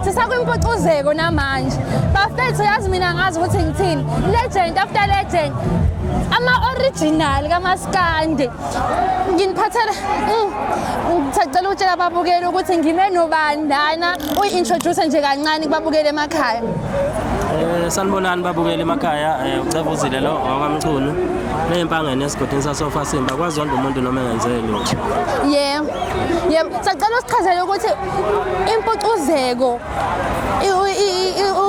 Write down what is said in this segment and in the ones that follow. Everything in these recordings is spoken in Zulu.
Sisakwimpucuzeko namanje. Bafethu yazi mina ngazi ukuthi ngithini. Legend after legend. Ama-original kaMaskandi. Nginiphathela ngisacela ukutshela ababukeli ukuthi ngime nobandana uyi-introduce nje kancane kubabukeli emakhaya. Sanibonani babukeli emakhaya uCebuzile lo wakwamchunu nempangene esigodini sasofa Simba kwazonke umuntu noma engenzele lutho. Yebo sacela usichazele ukuthi impucuzeko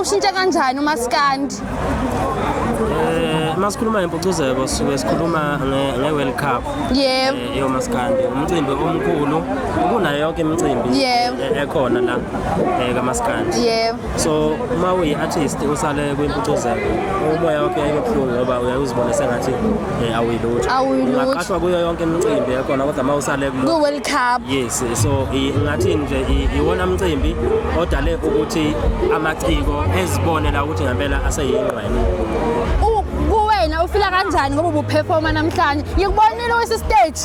ushintshe kanjani uMaskandi. Masikhuluma ngempucuzeko sisuke sikhuluma nge-World Cup. Yo Maskandi umcimbi omkhulu kunayo yonke imicimbi ekhona la kaMaskandi. So uma uyi-artist usale kwimpucuzeko umoya wakho uyeke buhlungu ngoba uyayuzibona sengathi awuyilutho. Ungaqashwa kuyo yonke imicimbi ekhona kodwa uma usale ku-World Cup. Yes, so ngathi nje iwona mcimbi odale ukuthi amaciko ezibone la ukuthi ngempela aseyingqwele. Kuwena ufila kanjani ngoba ubuperforma namhlanje? Ngikubonile wesi stage.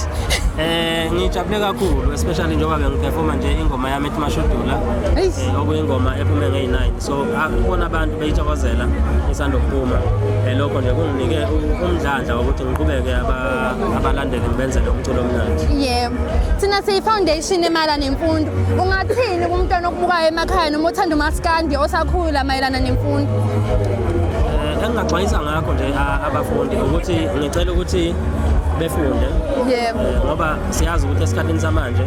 Ngijabule kakhulu especially njengoba bengiperforma nje ingoma yami ethi Mashudula. Okuyingoma ephume nge-9. So akubona abantu beyithokozela isando kuphuma. Lokho nje kunginike umdlandla ukuthi ngiqhubeke abalandeli ngibenzele umculo omnandi. Yebo. Thina siyi-foundation emala nemfundo. Ungathini kumntwana okubukayo emakhaya noma uthanda uMaskandi osakhula mayelana nemfundo? Engingaxwayisa ngakho nje abafundi ukuthi ngicela ukuthi befunde. Ngoba siyazi ukuthi esikhathini samanje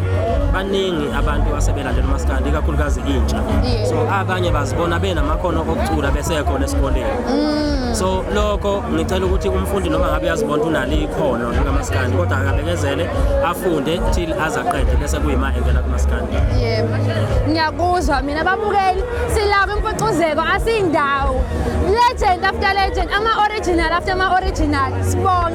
baningi abantu asebelandela uMaskandi kakhulukazi intsha. So abanye bazibona benamakhono okucula besekhona esikoleni. So lokho ngicela ukuthi umfundi noma ngabe uyazibona unalo ikhono likaMaskandi kodwa akabekezele afunde till azaqede bese kuyima engena kuMaskandi. Ngiyakuzwa mina babukeli silapha impucuzeko asindawo. Legend after legend ama-original after ama-original. Sibonge.